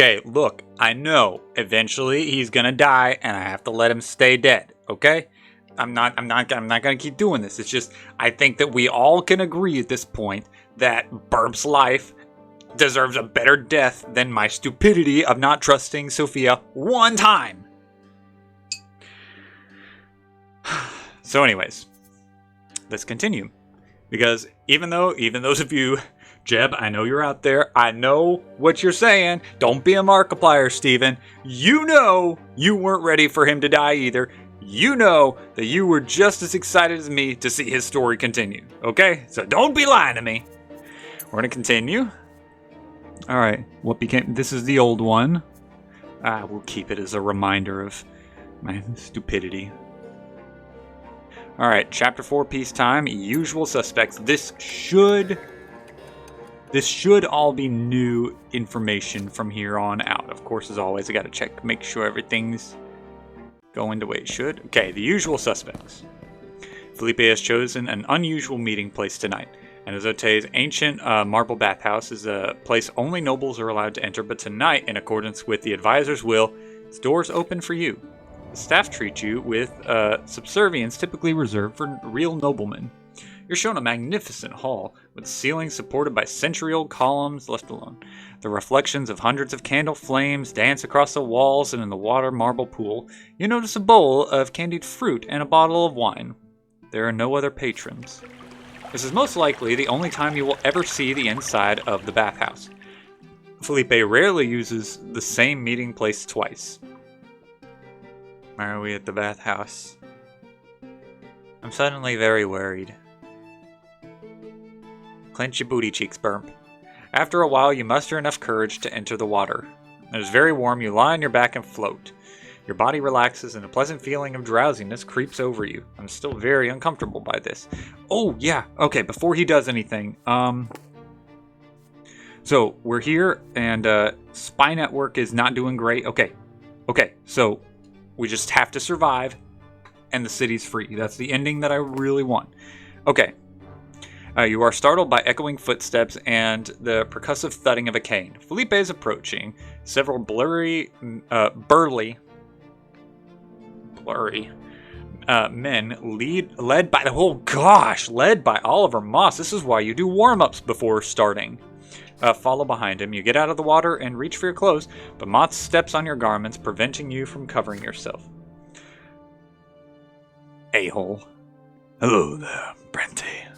Okay, look, I know eventually he's gonna die and I have to let him stay dead, okay? I'm not gonna keep doing this. It's just, I think that we all can agree at this point that Burp's life deserves a better death than my stupidity of not trusting Sophia one time. So anyways, let's continue. Because even those of you, Jeb, I know you're out there. I know what you're saying. Don't be a Markiplier, Steven. You know you weren't ready for him to die either. You know that you were just as excited as me to see his story continue. Okay? So don't be lying to me. We're going to continue. Alright, this is the old one. We'll keep it as a reminder of my stupidity. Alright, Chapter 4, Peacetime, Usual Suspects. This should all be new information from here on out. Of course, as always, I gotta make sure everything's going the way it should. Okay, the usual suspects. Felipe has chosen an unusual meeting place tonight. And Azote's ancient marble bathhouse is a place only nobles are allowed to enter, but tonight, in accordance with the advisor's will, its doors open for you. The staff treat you with subservience typically reserved for real noblemen. You're shown a magnificent hall, with ceilings supported by century-old columns left alone. The reflections of hundreds of candle flames dance across the walls, and in the water marble pool, you notice a bowl of candied fruit and a bottle of wine. There are no other patrons. This is most likely the only time you will ever see the inside of the bathhouse. Felipe rarely uses the same meeting place twice. Why are we at the bathhouse? I'm suddenly very worried. Clench your booty cheeks, Burp. After a while, you muster enough courage to enter the water. It is very warm. You lie on your back and float. Your body relaxes and a pleasant feeling of drowsiness creeps over you. I'm still very uncomfortable by this. Oh, yeah. Okay, before he does anything. So, we're here and Spy Network is not doing great. Okay, so we just have to survive and the city's free. That's the ending that I really want. Okay. You are startled by echoing footsteps and the percussive thudding of a cane. Felipe is approaching. Several burly men led by Oliver Moss. This is why you do warm-ups before starting. Follow behind him. You get out of the water and reach for your clothes, but Moss steps on your garments, preventing you from covering yourself. A-hole. Hello there, Brante.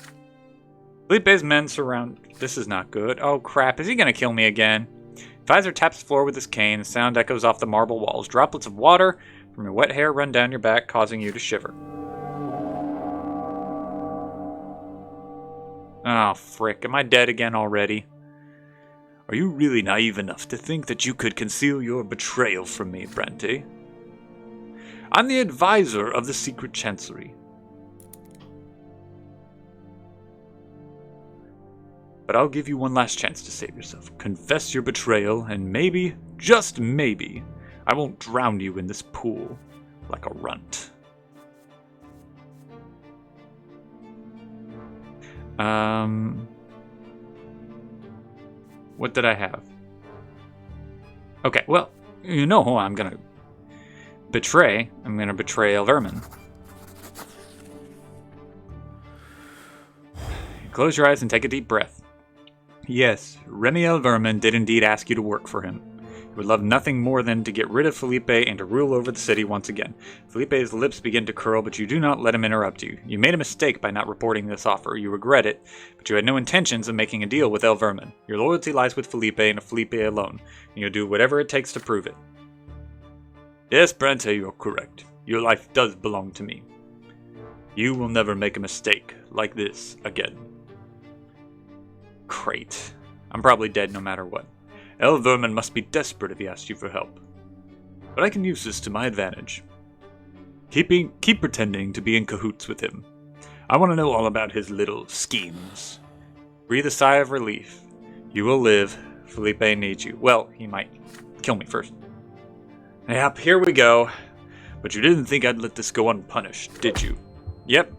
Felipe's men surround... This is not good. Oh, crap. Is he going to kill me again? Visor taps the floor with his cane. The sound echoes off the marble walls. Droplets of water from your wet hair run down your back, causing you to shiver. Oh, frick. Am I dead again already? Are you really naive enough to think that you could conceal your betrayal from me, Brante? I'm the advisor of the Secret Chancery. But I'll give you one last chance to save yourself. Confess your betrayal, and maybe, just maybe, I won't drown you in this pool like a runt. What did I have? Okay, well, you know who I'm gonna betray. I'm gonna betray Elverman. Close your eyes and take a deep breath. Yes, Remy Elverman did indeed ask you to work for him. He would love nothing more than to get rid of Felipe and to rule over the city once again. Felipe's lips begin to curl, but you do not let him interrupt you. You made a mistake by not reporting this offer. You regret it, but you had no intentions of making a deal with Elverman. Your loyalty lies with Felipe and Felipe alone, and you'll do whatever it takes to prove it. Yes, Brante, you're correct. Your life does belong to me. You will never make a mistake like this again. Great. I'm probably dead no matter what. Elverman must be desperate if he asked you for help. But I can use this to my advantage. Keep pretending to be in cahoots with him. I want to know all about his little schemes. Breathe a sigh of relief. You will live. Felipe needs you. Well, he might kill me first. Yep, here we go. But you didn't think I'd let this go unpunished, did you? Yep.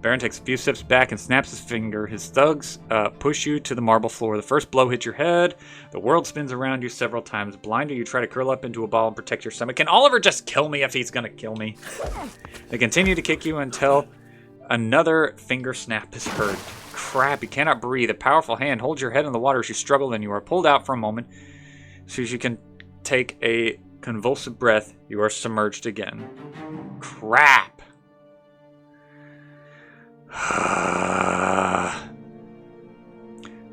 Baron takes a few steps back and snaps his finger. His thugs push you to the marble floor. The first blow hits your head. The world spins around you several times. Blinded, you try to curl up into a ball and protect your stomach. Can Oliver just kill me if he's going to kill me? They continue to kick you until another finger snap is heard. Crap, you cannot breathe. A powerful hand holds your head in the water as you struggle, and you are pulled out for a moment. So as you can take a convulsive breath, you are submerged again. Crap.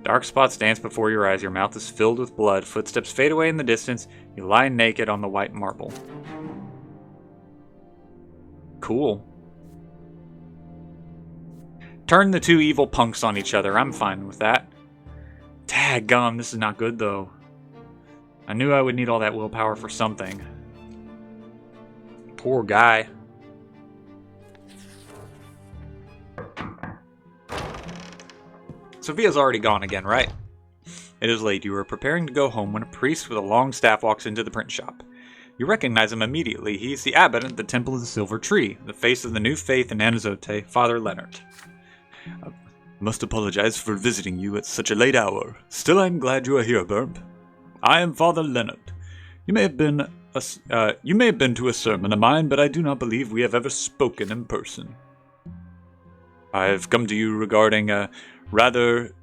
Dark spots dance before your eyes. Your mouth is filled with blood. Footsteps fade away in the distance. You lie naked on the white marble. Cool. Turn the two evil punks on each other. I'm fine with that. Daggum, this is not good though. I knew I would need all that willpower for something. Poor guy. Sophia's already gone again, right? It is late. You are preparing to go home when a priest with a long staff walks into the print shop. You recognize him immediately. He is the abbot at the Temple of the Silver Tree, the face of the new faith in Anazote, Father Leonard. I must apologize for visiting you at such a late hour. Still, I am glad you are here, Burp. I am Father Leonard. You may have been to a sermon of mine, but I do not believe we have ever spoken in person. I have come to you regarding a rather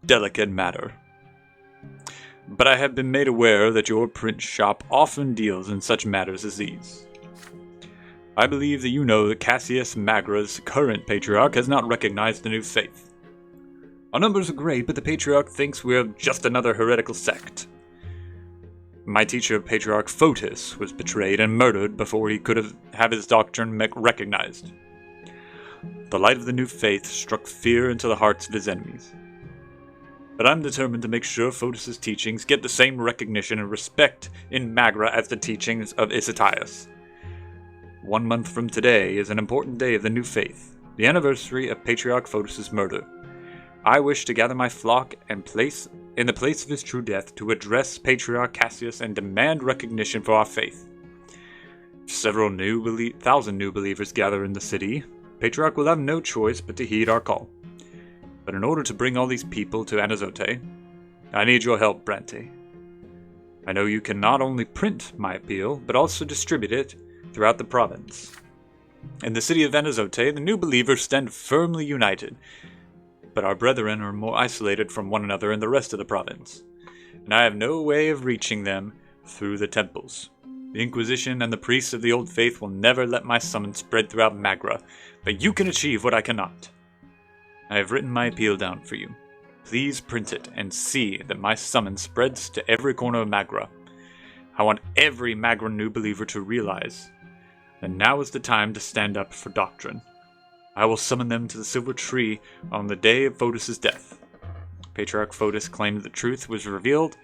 delicate matter. But I have been made aware that your print shop often deals in such matters as these. I believe that you know that Cassius Magra's current patriarch has not recognized the new faith. Our numbers are great, but the patriarch thinks we are just another heretical sect. My teacher, Patriarch Photis, was betrayed and murdered before he could have his doctrine recognized. The light of the new faith struck fear into the hearts of his enemies. But I'm determined to make sure Photis' teachings get the same recognition and respect in Magra as the teachings of Isatias. 1 month from today is an important day of the new faith, the anniversary of Patriarch Photis' murder. I wish to gather my flock and place in the place of his true death to address Patriarch Cassius and demand recognition for our faith. If several thousand new believers gather in the city, Patriarch will have no choice but to heed our call. But in order to bring all these people to Anazote, I need your help, Brante. I know you can not only print my appeal, but also distribute it throughout the province. In the city of Anazote, the new believers stand firmly united, but our brethren are more isolated from one another in the rest of the province, and I have no way of reaching them through the temples. The Inquisition and the priests of the old faith will never let my summons spread throughout Magra, but you can achieve what I cannot. I have written my appeal down for you. Please print it and see that my summons spreads to every corner of Magra. I want every Magra new believer to realize that now is the time to stand up for doctrine. I will summon them to the Silver Tree on the day of Photis' death. Patriarch Photis claimed the truth was revealed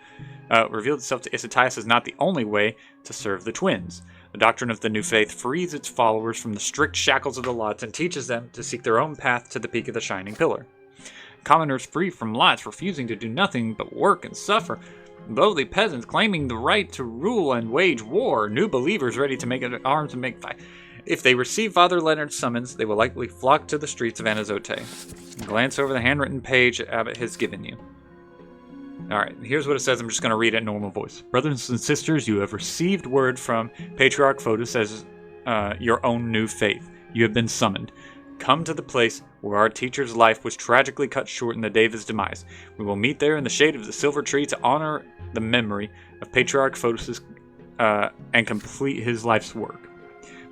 itself to Isatias as not the only way to serve the twins. The doctrine of the new faith frees its followers from the strict shackles of the lots and teaches them to seek their own path to the peak of the shining pillar. Commoners free from lots, refusing to do nothing but work and suffer. Lowly peasants claiming the right to rule and wage war. New believers ready to make arms and make fight. If they receive Father Leonard's summons, they will likely flock to the streets of Anazote. Glance over the handwritten page Abbot has given you. Alright, here's what it says. I'm just going to read it in normal voice. Brothers and sisters, you have received word from Patriarch Photis as your own new faith. You have been summoned. Come to the place where our teacher's life was tragically cut short in the day of his demise. We will meet there in the shade of the silver tree to honor the memory of Patriarch Photis and complete his life's work.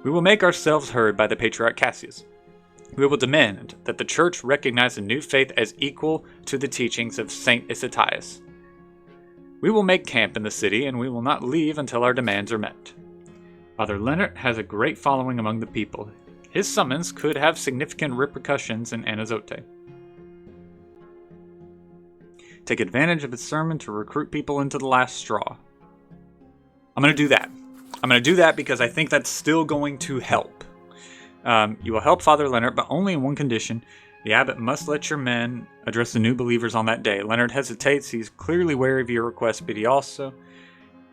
We will make ourselves heard by the Patriarch Cassius. We will demand that the Church recognize the new faith as equal to the teachings of Saint Isatias. We will make camp in the city, and we will not leave until our demands are met. Father Leonard has a great following among the people. His summons could have significant repercussions in Anazote. Take advantage of his sermon to recruit people into the last straw. I'm going to do that. I'm going to do that because I think that's still going to help. You will help Father Leonard, but only in one condition. The abbot must let your men address the new believers on that day. Leonard hesitates. He's clearly wary of your request, but he also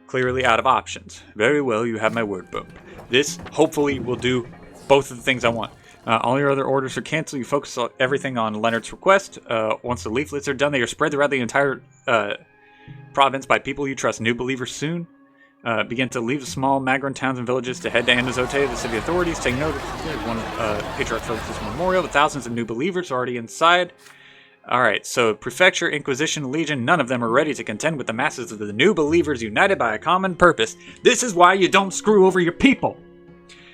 clearly out of options. Very well, you have my word, Boom. This hopefully will do both of the things I want. All your other orders are canceled. You focus everything on Leonard's request. Once the leaflets are done, they are spread throughout the entire province by people you trust. New believers soon begin to leave the small Magron towns and villages to head to Anazote. The city authorities take note of one Patriarch Focus Memorial. The thousands of new believers are already inside. Alright, so Prefecture, Inquisition, Legion, none of them are ready to contend with the masses of the new believers united by a common purpose. This is why you don't screw over your people.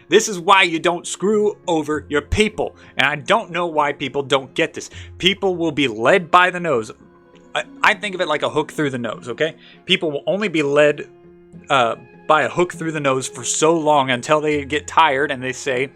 This is why you don't screw over your people. And I don't know why people don't get this. People will be led by the nose. I think of it like a hook through the nose, okay? People will only be led by a hook through the nose for so long until they get tired and they say,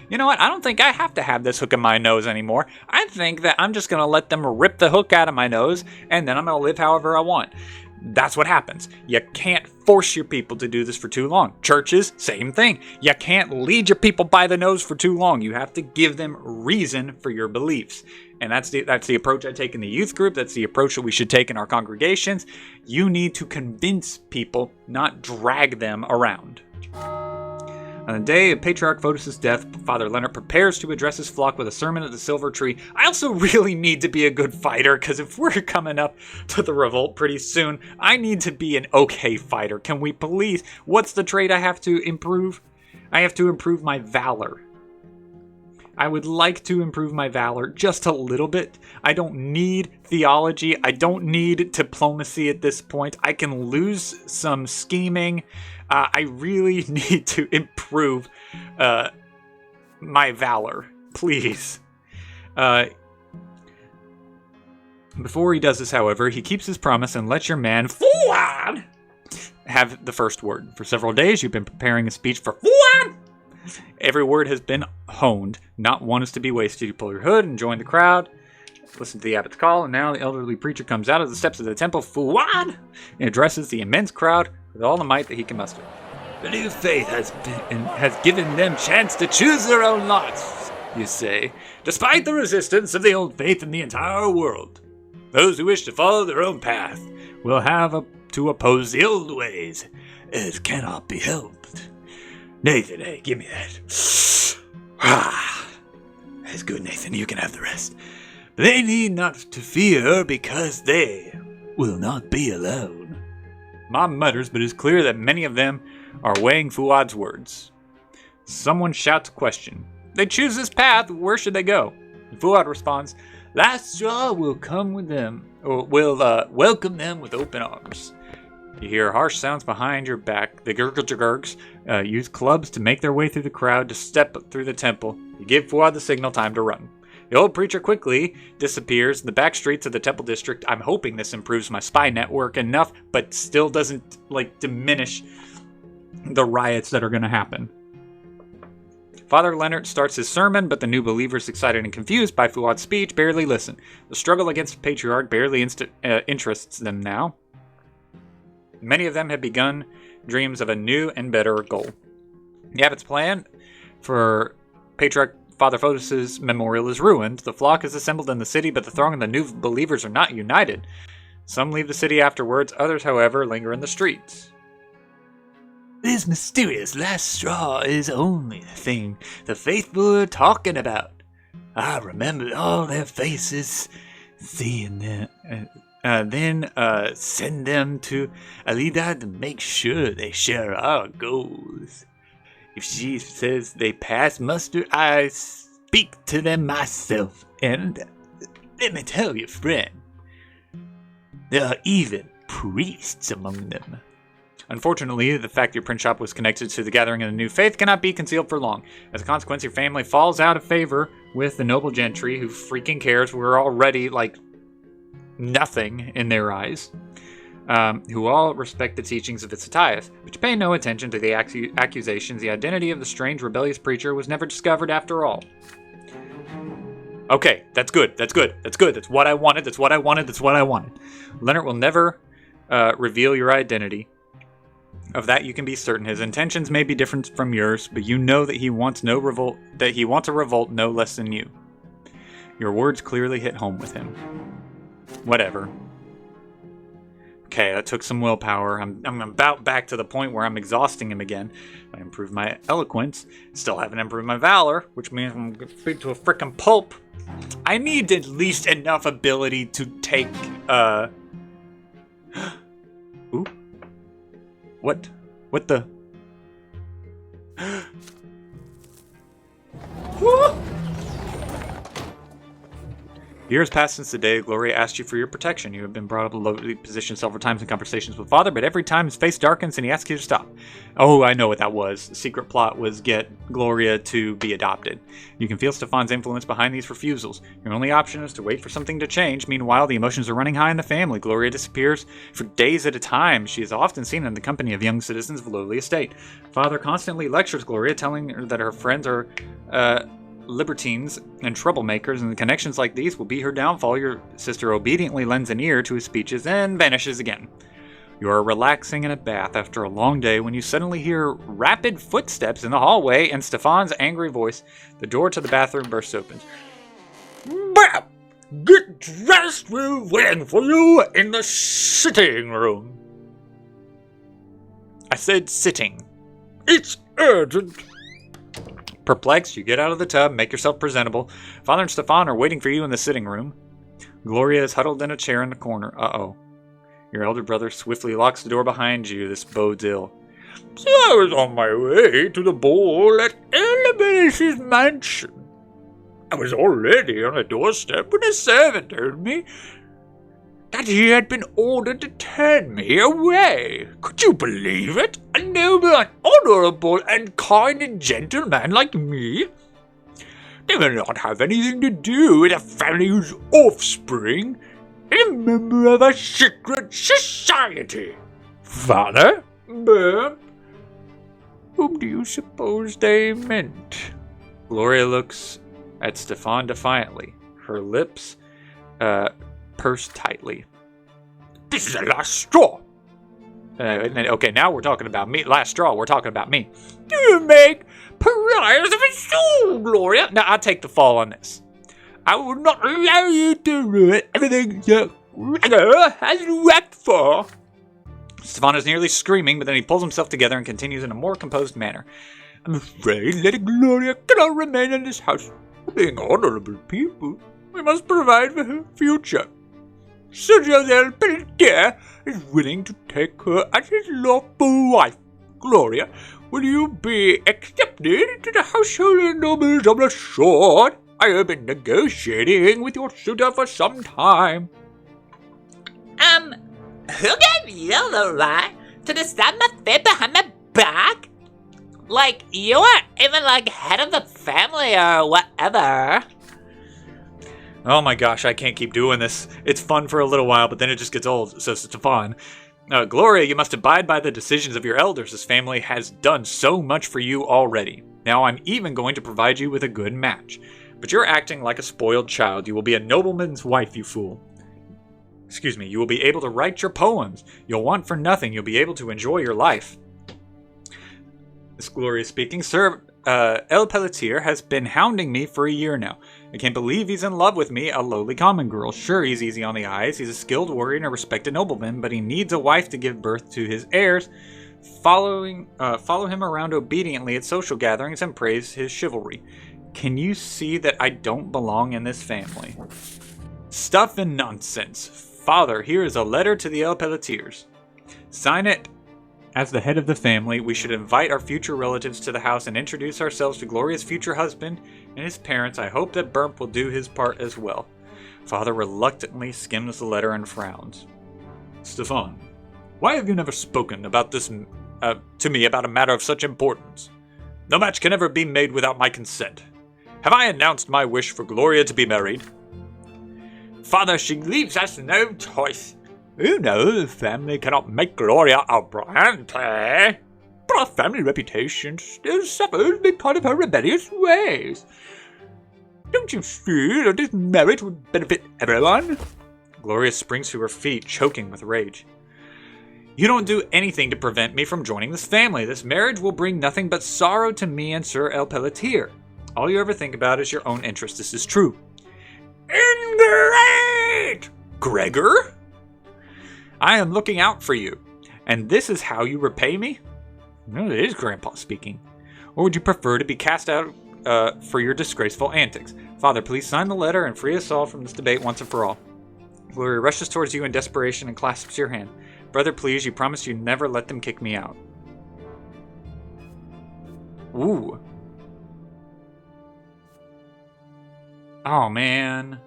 you know what? I don't think I have to have this hook in my nose anymore. I think that I'm just going to let them rip the hook out of my nose, and then I'm going to live however I want. That's what happens. You can't force your people to do this for too long. Churches, same thing. You can't lead your people by the nose for too long. You have to give them reason for your beliefs. And that's the approach I take in the youth group. That's the approach that we should take in our congregations. You need to convince people, not drag them around. On the day of Patriarch Fotis' death, Father Leonard prepares to address his flock with a sermon at the Silver Tree. I also really need to be a good fighter, because if we're coming up to the revolt pretty soon, I need to be an okay fighter. Can we please? What's the trait I have to improve? I have to improve my valor. I would like to improve my valor just a little bit. I don't need theology. I don't need diplomacy at this point. I can lose some scheming. I really need to improve my valor, please. Before he does this, however, he keeps his promise and lets your man, Fuad, have the first word. For several days, you've been preparing a speech for Fuad. Every word has been honed. Not one is to be wasted. You pull your hood and join the crowd. Listen to the abbot's call, and now the elderly preacher comes out of the steps of the temple, Fuad, and addresses the immense crowd with all the might that he can muster. The new faith has given them chance to choose their own lots, you say, despite the resistance of the old faith in the entire world. Those who wish to follow their own path will have to oppose the old ways. It cannot be helped. Nathan, hey, give me that. That's good, Nathan. You can have the rest. But they need not to fear, because they will not be alone. Mom mutters, but it's clear that many of them are weighing Fuad's words. Someone shouts a question. They choose this path, where should they go? And Fuad responds, last straw will come with them, or will welcome them with open arms. You hear harsh sounds behind your back. The Gurgles use clubs to make their way through the crowd to step through the temple. You give Fuad the signal, time to run. The old preacher quickly disappears in the back streets of the temple district. I'm hoping this improves my spy network enough, but still doesn't diminish the riots that are going to happen. Father Leonard starts his sermon, but the new believers, excited and confused by Fuad's speech, barely listen. The struggle against the Patriarch barely interests them now. Many of them have begun dreams of a new and better goal. The abbot's plan for Patriarch Father Fotis' memorial is ruined. The flock is assembled in the city, but the throng of the new believers are not united. Some leave the city afterwards, others, however, linger in the streets. This mysterious last straw is only the thing the faithful are talking about. I remember all their faces, seeing them, then send them to Alida to make sure they share our goals. If she says they pass muster, I speak to them myself. And let me tell you, friend, there are even priests among them. Unfortunately, the fact your print shop was connected to the gathering of the new faith cannot be concealed for long. As a consequence, your family falls out of favor with the noble gentry who freaking cares. We're already nothing in their eyes. Who all respect the teachings of Issatias, but pay no attention to the accusations. The identity of the strange rebellious preacher was never discovered after all. Okay, that's good. That's what I wanted. That's what I wanted. Leonard will never reveal your identity. Of that you can be certain. His intentions may be different from yours, but you know that he wants a revolt no less than you. Your words clearly hit home with him. Whatever. Okay, that took some willpower. I'm about back to the point where I'm exhausting him again. I improved my eloquence. Still haven't improved my valor, which means I'm going to beat to a freaking pulp. I need at least enough ability to take, Ooh. What? What the? Years passed since the day Gloria asked you for your protection. You have been brought up in a lowly position several times in conversations with Father, but every time his face darkens and he asks you to stop. Oh, I know what that was. The secret plot was get Gloria to be adopted. You can feel Stefan's influence behind these refusals. Your only option is to wait for something to change. Meanwhile, the emotions are running high in the family. Gloria disappears for days at a time. She is often seen in the company of young citizens of a lowly estate. Father constantly lectures Gloria, telling her that her friends are, libertines and troublemakers, and connections like these will be her downfall. Your sister obediently lends an ear to his speeches and vanishes again. You are relaxing in a bath after a long day when you suddenly hear rapid footsteps in the hallway and Stefan's angry voice. The door to the bathroom bursts open. Bam! Get dressed, we're waiting for you in the sitting room. I said sitting. It's urgent. Perplexed, you get out of the tub, make yourself presentable. Father and Stefan are waiting for you in the sitting room. Gloria is huddled in a chair in the corner. Uh-oh. Your elder brother swiftly locks the door behind you. This bodes ill. So I was on my way to the ball at Elevator's mansion. I was already on the doorstep when a servant told me that he had been ordered to turn me away. Could you believe it? A noble and honorable and kind and gentle man like me? They will not have anything to do with a family whose offspring is a member of a secret society. Father? But whom do you suppose they meant? Gloria looks at Stefan defiantly. Her lips, pursed tightly. This is the last straw. Okay, now we're talking about me. Last straw, we're talking about me. You make pariahs of his soul, Gloria. Now, I'll take the fall on this. I will not allow you to ruin everything your brother has worked for. Stefan is nearly screaming, but then he pulls himself together and continues in a more composed manner. I'm afraid Lady Gloria cannot remain in this house. Being honorable people, we must provide for her future. Sir Joseph Pelletier is willing to take her as his lawful wife. Gloria, will you be accepted into the household of nobles of the sword? I have been negotiating with your suitor for some time. Who gave you the right to decide my fate behind my back? Like, you aren't even, head of the family or whatever. Oh my gosh, I can't keep doing this. It's fun for a little while, but then it just gets old, says Stefan. Gloria, you must abide by the decisions of your elders. This family has done so much for you already. Now I'm even going to provide you with a good match. But you're acting like a spoiled child. You will be a nobleman's wife, you fool. Excuse me, you will be able to write your poems. You'll want for nothing. You'll be able to enjoy your life. This Gloria speaking. Sir El Pelletier has been hounding me for a year now. I can't believe he's in love with me, a lowly common girl. Sure, he's easy on the eyes. He's a skilled warrior and a respected nobleman, but he needs a wife to give birth to his heirs. Follow him around obediently at social gatherings and praise his chivalry. Can you see that I don't belong in this family? Stuff and nonsense. Father, here is a letter to the El Pelletiers. Sign it. As the head of the family, we should invite our future relatives to the house and introduce ourselves to Gloria's future husband and his parents. I hope that Brante will do his part as well. Father reluctantly skims the letter and frowns. Stefan, why have you never spoken about this to me about a matter of such importance? No match can ever be made without my consent. Have I announced my wish for Gloria to be married? Father, she leaves us no choice. You know, the family cannot make Gloria a Brante, but our family reputation still suffers because of her rebellious ways. Don't you see that this marriage would benefit everyone? Gloria springs to her feet, choking with rage. You don't do anything to prevent me from joining this family. This marriage will bring nothing but sorrow to me and Sir El Pelletier. All you ever think about is your own interest. This is true. Ingrate! Gregor? I am looking out for you. And this is how you repay me? No, it is Grandpa speaking. Or would you prefer to be cast out for your disgraceful antics? Father, please sign the letter and free us all from this debate once and for all. Gloria rushes towards you in desperation and clasps your hand. Brother, please, you promised you'd never let them kick me out. Ooh. Oh, man.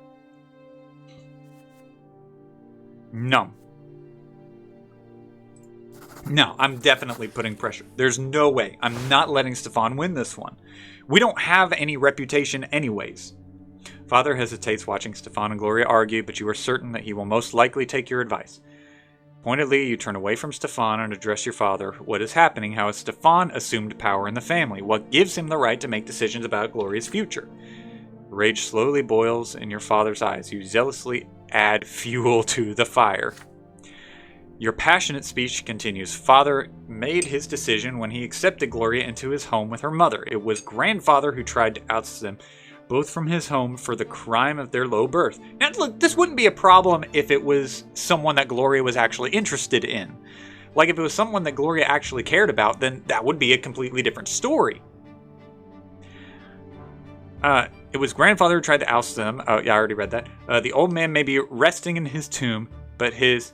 No. No, I'm definitely putting pressure. There's no way. I'm not letting Stefan win this one. We don't have any reputation anyways. Father hesitates watching Stefan and Gloria argue, but you are certain that he will most likely take your advice. Pointedly, you turn away from Stefan and address your father. What is happening? How has Stefan assumed power in the family? What gives him the right to make decisions about Gloria's future? Rage slowly boils in your father's eyes. You zealously add fuel to the fire. Your passionate speech continues. Father made his decision when he accepted Gloria into his home with her mother. It was grandfather who tried to oust them both from his home for the crime of their low birth. Now, look, this wouldn't be a problem if it was someone that Gloria was actually interested in. Like, if it was someone that Gloria actually cared about, then that would be a completely different story. It was grandfather who tried to oust them. Oh, yeah, I already read that. The old man may be resting in his tomb, but his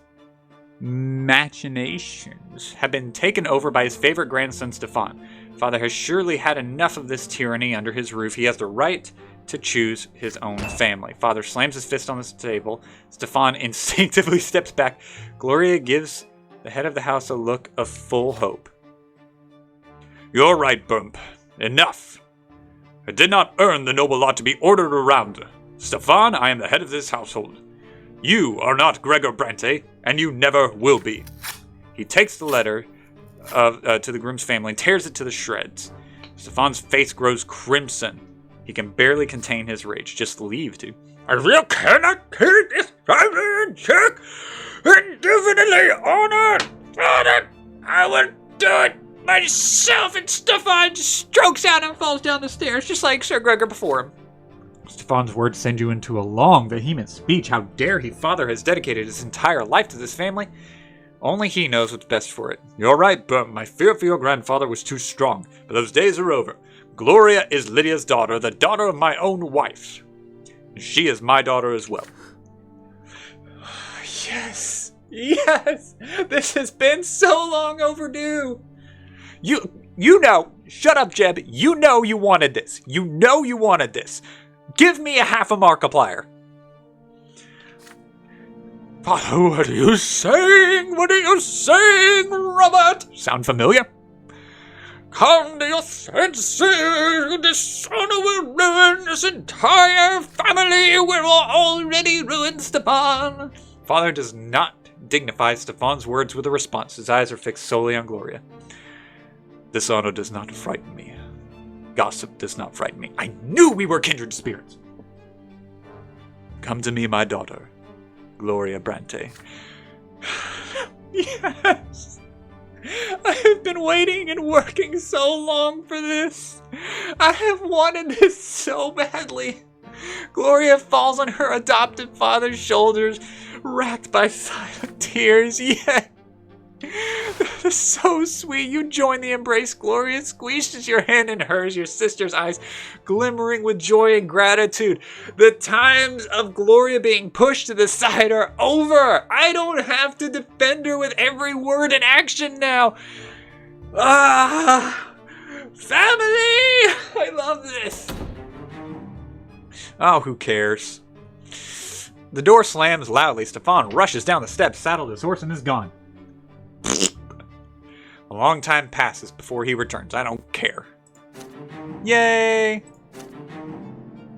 machinations have been taken over by his favorite grandson, Stefan. Father has surely had enough of this tyranny under his roof. He has the right to choose his own family. Father slams his fist on the table. Stefan instinctively steps back. Gloria gives the head of the house a look of full hope. You're right, Bump. Enough. I did not earn the noble lot to be ordered around. Stefan, I am the head of this household. You are not Gregor Brante, and you never will be. He takes the letter to the groom's family and tears it to the shreds. Stefan's face grows crimson. He can barely contain his rage. Just leave, dude. I really cannot keep this family in check. Indefinitely honored. I will do it myself. And Stefan strokes out and falls down the stairs, just like Sir Gregor before him. Stefan's words send you into a long, vehement speech. How dare he? Father has dedicated his entire life to this family. Only he knows what's best for it. You're right, Bum. My fear for your grandfather was too strong, but those days are over. Gloria is Lydia's daughter, the daughter of my own wife. And she is my daughter as well. Yes! Yes! This has been so long overdue! You know, shut up, Jeb. You know you wanted this. You know you wanted this. Give me a half a Markiplier. Father, what are you saying? What are you saying, Robert? Sound familiar? Come to your senses. Dishonor will ruin this entire family. We're already ruined, Stefan. Father does not dignify Stefan's words with a response. His eyes are fixed solely on Gloria. Dishonor does not frighten me. Gossip does not frighten me. I knew we were kindred spirits. Come to me, my daughter, Gloria Brante. Yes! I have been waiting and working so long for this. I have wanted this so badly. Gloria falls on her adopted father's shoulders, racked by silent tears. Yes! That is so sweet. You join the embrace. Gloria squeezes your hand in hers, your sister's eyes glimmering with joy and gratitude. The times of Gloria being pushed to the side are over. I don't have to defend her with every word and action now. Family! I love this. Oh, who cares? The door slams loudly. Stefan rushes down the steps, saddled his horse, and is gone. A long time passes before he returns. I don't care. Yay!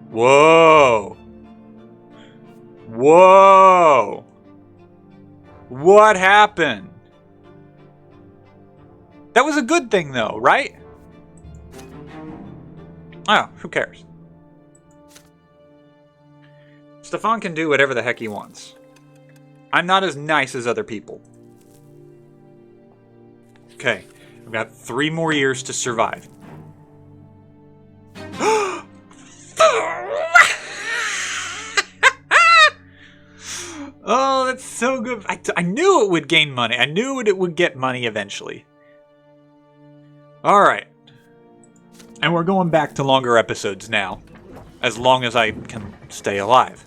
Whoa! Whoa! What happened? That was a good thing though, right? Oh, who cares? Stefan can do whatever the heck he wants. I'm not as nice as other people. Okay, I've got 3 more years to survive. Oh, that's so good. I I knew it would gain money. I knew it would get money eventually. Alright. And we're going back to longer episodes now. As long as I can stay alive.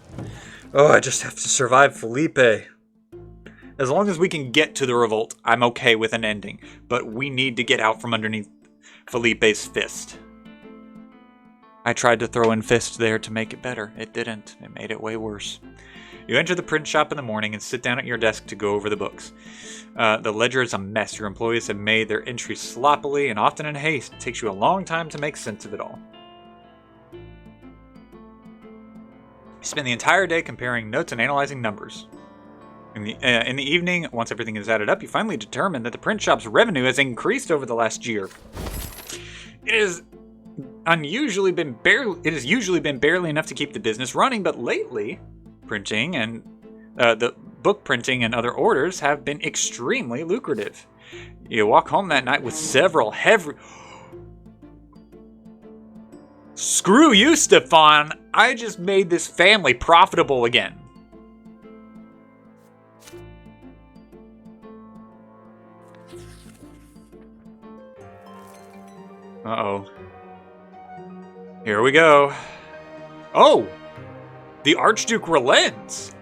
Oh, I just have to survive Felipe. As long as we can get to the revolt, I'm okay with an ending. But we need to get out from underneath Felipe's fist. I tried to throw in fist there to make it better. It didn't. It made it way worse. You enter the print shop in the morning and sit down at your desk to go over the books. The ledger is a mess. Your employees have made their entries sloppily and often in haste. It takes you a long time to make sense of it all. You spend the entire day comparing notes and analyzing numbers. In the evening, once everything is added up, you finally determine that the print shop's revenue has increased over the last year. It has usually been barely enough to keep the business running, but lately, printing and the book printing and other orders have been extremely lucrative. You walk home that night with several heavy... Screw you, Stefan! I just made this family profitable again. Uh-oh. Here we go. Oh! The Archduke relents!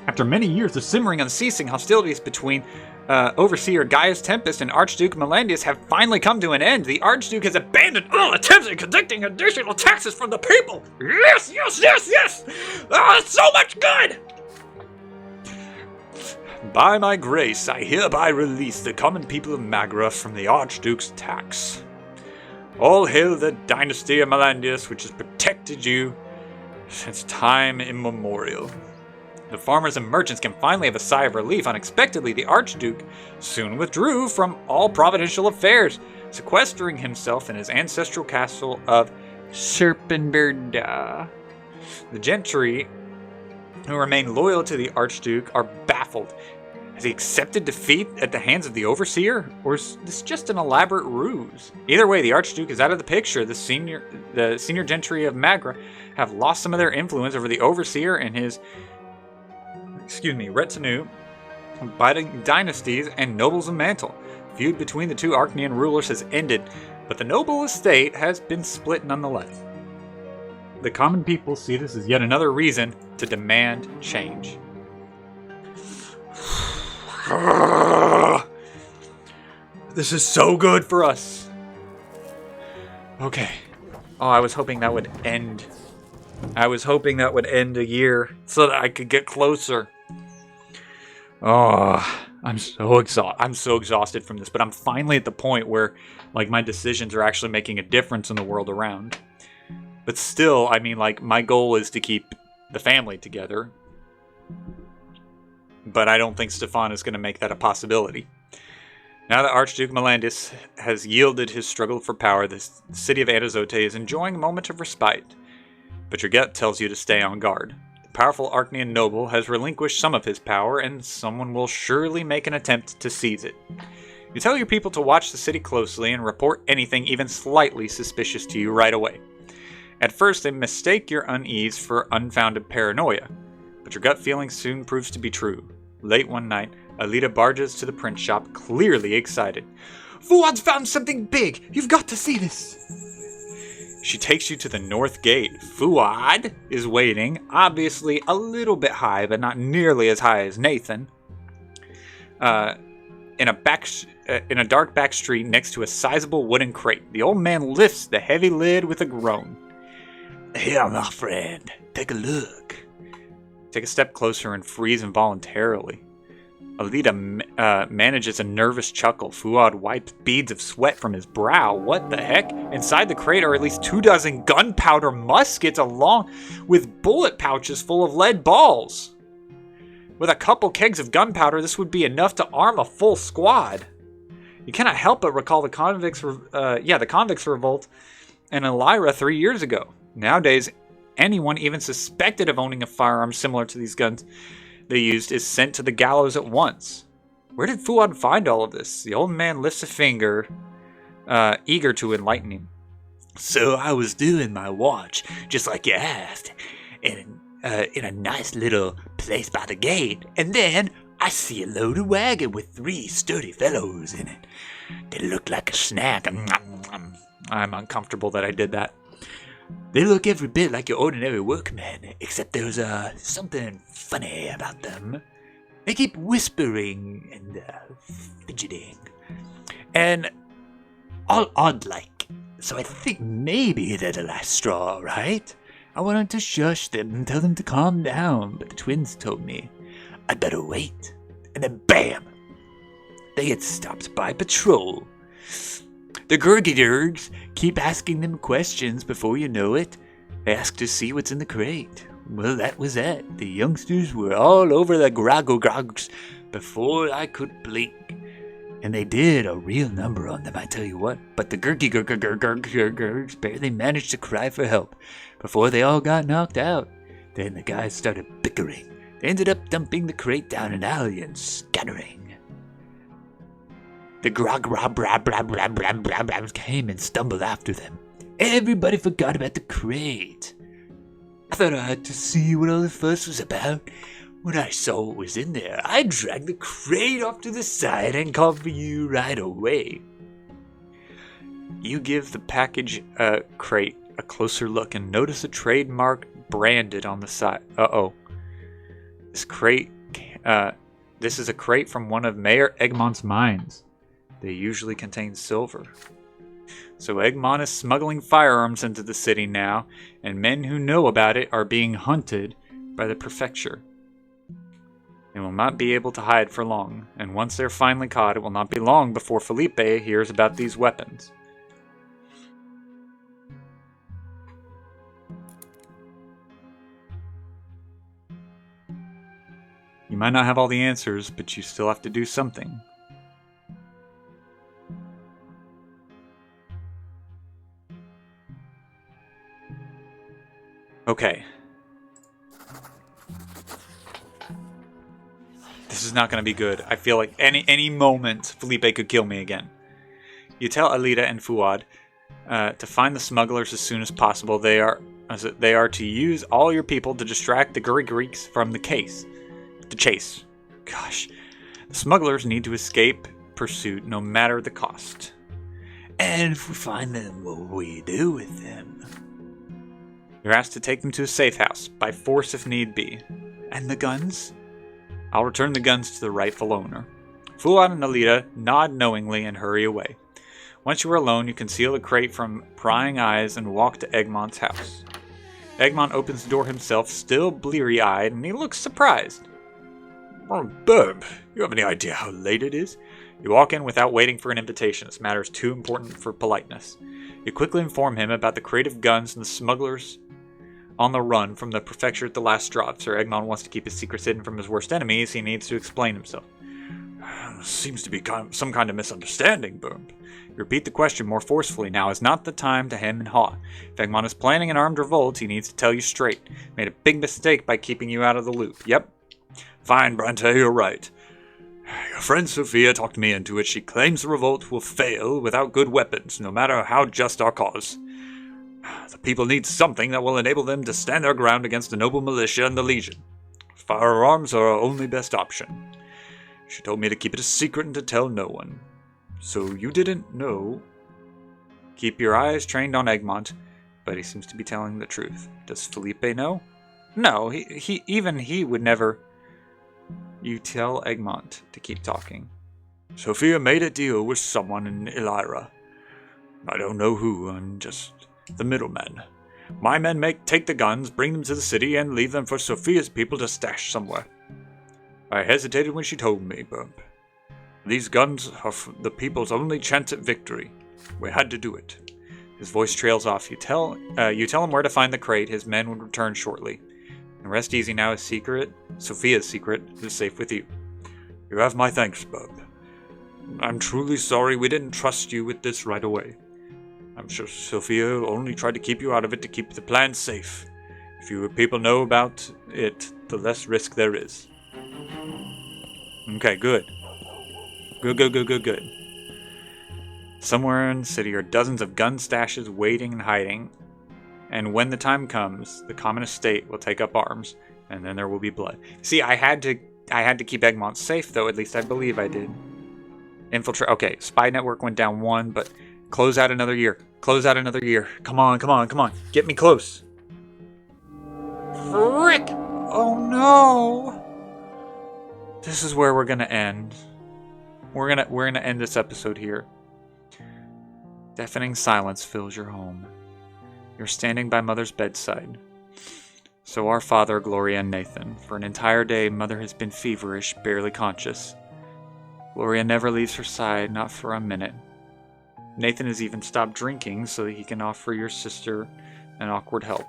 After many years of simmering, unceasing hostilities between Overseer Gaius Tempest and Archduke Melanius have finally come to an end. The Archduke has abandoned all attempts at collecting additional taxes from the people. Yes, yes, yes, yes! Oh, it's so much good! By my grace, I hereby release the common people of Magra from the Archduke's tax. All hail the dynasty of Melanius, which has protected you since time immemorial. The farmers and merchants can finally have a sigh of relief. Unexpectedly, the Archduke soon withdrew from all provincial affairs, sequestering himself in his ancestral castle of Serpenberda. The gentry who remain loyal to the Archduke are baffled. Has he accepted defeat at the hands of the Overseer? Or is this just an elaborate ruse? Either way, the Archduke is out of the picture. The senior gentry of Magra have lost some of their influence over the Overseer and his retinue of dynasties and nobles of Mantle. Feud between the two Archnean rulers has ended, but the noble estate has been split nonetheless. The common people see this as yet another reason to demand change. This is so good for us. Okay. Oh, I was hoping that would end. I was hoping that would end a year so that I could get closer. Oh, I'm so exhausted from this, but I'm finally at the point where, like, my decisions are actually making a difference in the world around. But still, I mean, like, my goal is to keep the family together. But I don't think Stefan is going to make that a possibility. Now that Archduke Melanius has yielded his struggle for power, the city of Adazote is enjoying a moment of respite. But your gut tells you to stay on guard. The powerful Archnean noble has relinquished some of his power, and someone will surely make an attempt to seize it. You tell your people to watch the city closely and report anything even slightly suspicious to you right away. At first, they mistake your unease for unfounded paranoia, but your gut feeling soon proves to be true. Late one night, Alita barges to the print shop, clearly excited. Fuad's found something big! You've got to see this! She takes you to the north gate. Fuad is waiting, obviously a little bit high, but not nearly as high as Nathan. In a dark back street next to a sizable wooden crate. The old man lifts the heavy lid with a groan. Here, my friend, take a look. Take a step closer and freeze involuntarily. Alita manages a nervous chuckle. Fuad wipes beads of sweat from his brow. What the heck? Inside the crate are at least 24 gunpowder muskets along with bullet pouches full of lead balls. With a couple kegs of gunpowder, this would be enough to arm a full squad. You cannot help but recall the convicts revolt in Elira 3 years ago. Nowadays, anyone even suspected of owning a firearm similar to these guns they used is sent to the gallows at once. Where did Fuad find all of this? The old man lifts a finger, eager to enlighten him. So I was doing my watch, just like you asked, in a nice little place by the gate, and then I see a loaded wagon with 3 sturdy fellows in it. They look like a snack. I'm uncomfortable that I did that. They look every bit like your ordinary workmen, except there's something funny about them. They keep whispering and fidgeting, and all odd-like. So I think maybe they're the last straw, right? I wanted to shush them and tell them to calm down, but the twins told me I'd better wait. And then bam! They get stopped by patrol. The Gurgidurgs keep asking them questions. Before you know it, they ask to see what's in the crate. Well, that was it. The youngsters were all over the Grogogrogs before I could blink. And they did a real number on them, I tell you what. But the Gurgidurgs barely managed to cry for help before they all got knocked out. Then the guys started bickering. They ended up dumping the crate down an alley and scattering. The Grog-Rob-Brab-Brab-Brab-Brab-Brab came and stumbled after them. Everybody forgot about the crate. I thought I had to see what all the fuss was about. When I saw what was in there, I dragged the crate off to the side and called for you right away. You give the package crate a closer look and notice a trademark branded on the side. Uh-oh. This is a crate from one of Mayor Egmont's mines. They usually contain silver. So Egmont is smuggling firearms into the city now, and men who know about it are being hunted by the prefecture. They will not be able to hide for long, and once they're finally caught, it will not be long before Felipe hears about these weapons. You might not have all the answers, but you still have to do something. Okay. This is not going to be good. I feel like any moment Felipe could kill me again. You tell Alita and Fuad to find the smugglers as soon as possible. They are to use all your people to distract the Greeks from the chase. Gosh. The smugglers need to escape pursuit no matter the cost. And if we find them, what will we do with them? You're asked to take them to a safe house, by force if need be. And the guns? I'll return the guns to the rightful owner. Fuad and Alita nod knowingly and hurry away. Once you are alone, you conceal the crate from prying eyes and walk to Egmont's house. Egmont opens the door himself, still bleary-eyed, and he looks surprised. Oh, Burb, you have any idea how late it is? You walk in without waiting for an invitation. This matter is too important for politeness. You quickly inform him about the crate of guns and the smugglers on the run from the prefecture at the last straw. Sir Egmont wants to keep his secrets hidden from his worst enemies. He needs to explain himself. Seems to be some kind of misunderstanding, Burb. You repeat the question more forcefully. Now is not the time to hem and haw. If Egmont is planning an armed revolt, he needs to tell you straight. Made a big mistake by keeping you out of the loop. Yep. Fine, Brante, you're right. Your friend Sophia talked me into it. She claims the revolt will fail without good weapons, no matter how just our cause. The people need something that will enable them to stand their ground against the noble militia and the legion. Firearms are our only best option. She told me to keep it a secret and to tell no one. So you didn't know. Keep your eyes trained on Egmont, but he seems to be telling the truth. Does Felipe know? No, he would never. You tell Egmont to keep talking. Sophia made a deal with someone in Elira. I don't know who, I'm just the middleman. My men take the guns, bring them to the city, and leave them for Sophia's people to stash somewhere. I hesitated when she told me, Bump. These guns are the people's only chance at victory. We had to do it. His voice trails off. You tell him where to find the crate. His men would return shortly. And rest easy now. His secret, Sophia's secret, is safe with you. You have my thanks, Bub. I'm truly sorry we didn't trust you with this right away. I'm sure Sophia only tried to keep you out of it to keep the plan safe. If fewer people know about it, the less risk there is. Okay, good. Good. Somewhere in the city are dozens of gun stashes waiting and hiding. And when the time comes, the communist state will take up arms, and then there will be blood. See, I had to I had to keep Egmont safe, though. At least I believe I did. Infiltrate. Okay, spy network went down 1, but close out another year. Close out another year. Come on, come on, come on. Get me close. Frick! Oh no! This is where we're gonna end. We're gonna end this episode here. Deafening silence fills your home. You're standing by Mother's bedside. So are Father, Gloria, and Nathan. For an entire day, Mother has been feverish, barely conscious. Gloria never leaves her side, not for a minute. Nathan has even stopped drinking so that he can offer your sister an awkward help.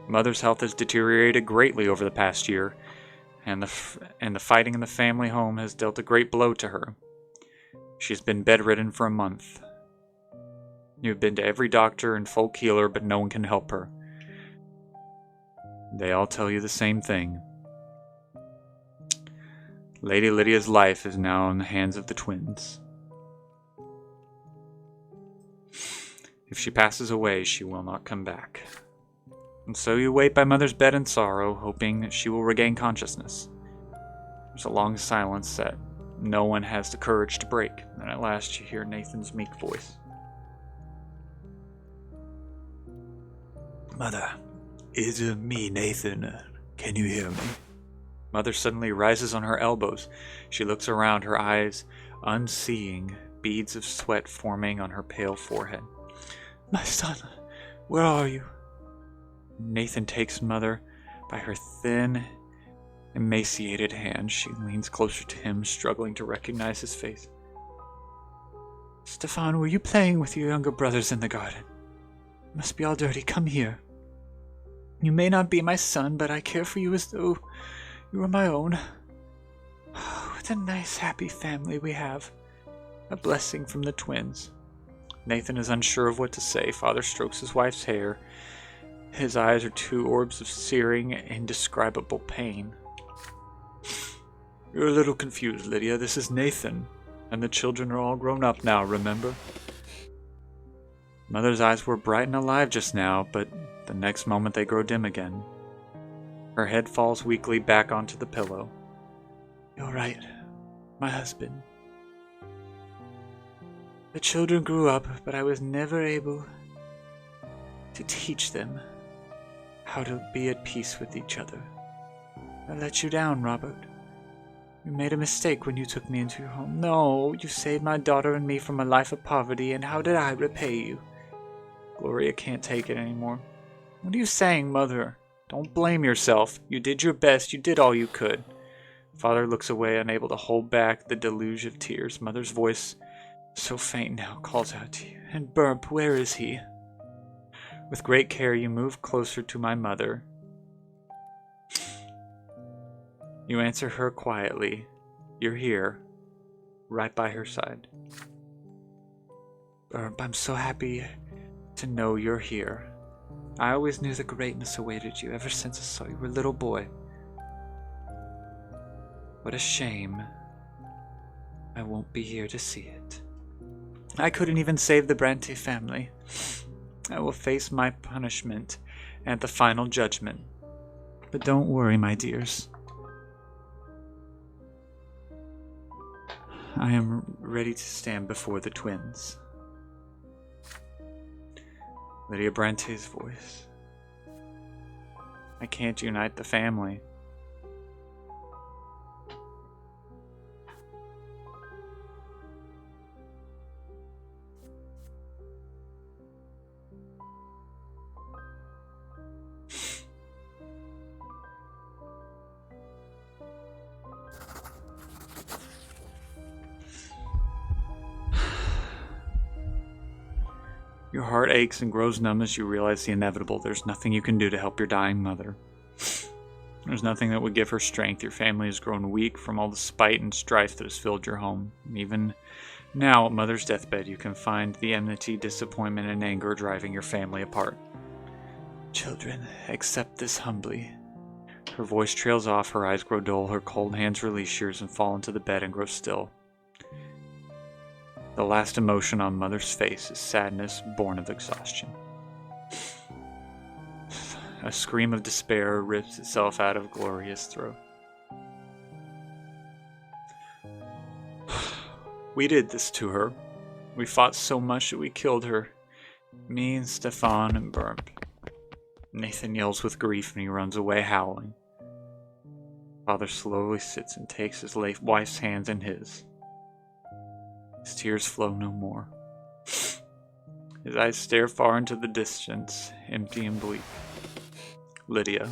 Mother's health has deteriorated greatly over the past year, and the fighting in the family home has dealt a great blow to her. She has been bedridden for a month. You've been to every doctor and folk healer, but no one can help her. They all tell you the same thing. Lady Lydia's life is now in the hands of the twins. If she passes away, she will not come back. And so you wait by Mother's bed in sorrow, hoping that she will regain consciousness. There's a long silence that no one has the courage to break, and at last you hear Nathan's meek voice. Mother, it's me, Nathan. Can you hear me? Mother suddenly rises on her elbows. She looks around, her eyes unseeing, beads of sweat forming on her pale forehead. My son, where are you? Nathan takes Mother by her thin, emaciated hand. She leans closer to him, struggling to recognize his face. Stefan, were you playing with your younger brothers in the garden? You must be all dirty. Come here. You may not be my son, but I care for you as though you were my own. Oh, what a nice, happy family we have. A blessing from the twins. Nathan is unsure of what to say. Father strokes his wife's hair. His eyes are two orbs of searing, indescribable pain. You're a little confused, Lydia. This is Nathan, and the children are all grown up now, remember? Mother's eyes were bright and alive just now, but the next moment they grow dim again. Her head falls weakly back onto the pillow. You're right, my husband. The children grew up, but I was never able to teach them how to be at peace with each other. I let you down, Robert. You made a mistake when you took me into your home. No, you saved my daughter and me from a life of poverty, and how did I repay you? Gloria can't take it anymore. What are you saying, Mother? Don't blame yourself. You did your best. You did all you could. Father looks away, unable to hold back the deluge of tears. Mother's voice, so faint now, calls out to you. And Burp, where is he? With great care, you move closer to my mother. You answer her quietly. You're here, right by her side. Burp, I'm so happy to know you're here. I always knew the greatness awaited you ever since I saw you were a little boy. What a shame I won't be here to see it. I couldn't even save the Brante family. I will face my punishment at the final judgment. But don't worry, my dears. I am ready to stand before the twins. Lydia Brante's voice. I can't unite the family. Your heart aches and grows numb as you realize the inevitable. There's nothing you can do to help your dying mother. There's nothing that would give her strength. Your family has grown weak from all the spite and strife that has filled your home. Even now, at Mother's deathbed, you can find the enmity, disappointment, and anger driving your family apart. Children, accept this humbly. Her voice trails off, her eyes grow dull, her cold hands release yours and fall into the bed and grow still. The last emotion on Mother's face is sadness born of exhaustion. A scream of despair rips itself out of Gloria's throat. We did this to her. We fought so much that we killed her. Me and Stefan and Burp. Nathan yells with grief and he runs away howling. Father slowly sits and takes his wife's hands in his. His tears flow no more. His eyes stare far into the distance, empty and bleak. Lydia.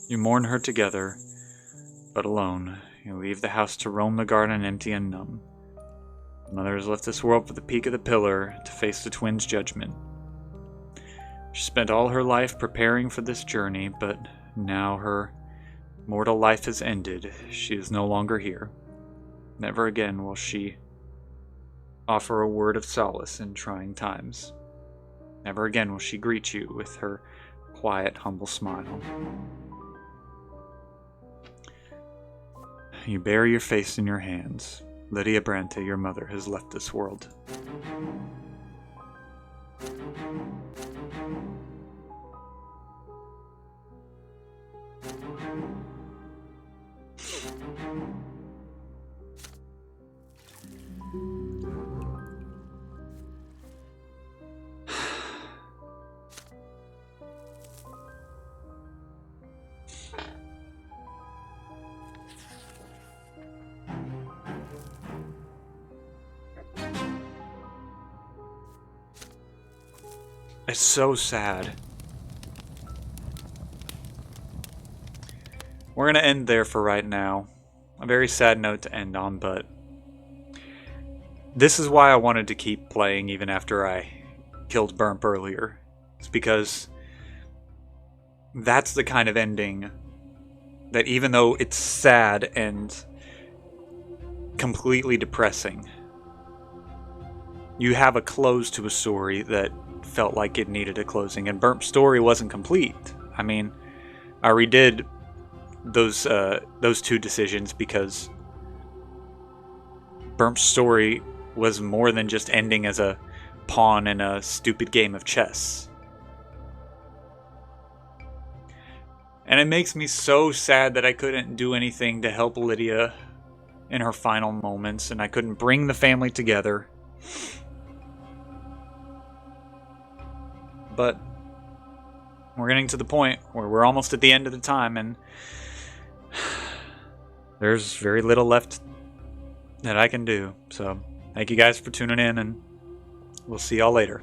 You mourn her together, but alone. You leave the house to roam the garden empty and numb. Mother has left this world for the peak of the pillar to face the twins' judgment. She spent all her life preparing for this journey, but now her mortal life has ended. She is no longer here. Never again will she offer a word of solace in trying times. Never again will she greet you with her quiet, humble smile. You bury your face in your hands. Lydia Brante, your mother, has left this world. It's so sad. We're going to end there for right now. A very sad note to end on, but this is why I wanted to keep playing even after I killed Burp earlier. It's because that's the kind of ending that, even though it's sad and completely depressing, you have a close to a story that felt like it needed a closing, and Burp's story wasn't complete. I mean, I redid those two decisions because Burp's story was more than just ending as a pawn in a stupid game of chess. And it makes me so sad that I couldn't do anything to help Lydia in her final moments, and I couldn't bring the family together. But we're getting to the point where we're almost at the end of the time, and there's very little left that I can do. So thank you guys for tuning in, and we'll see y'all later.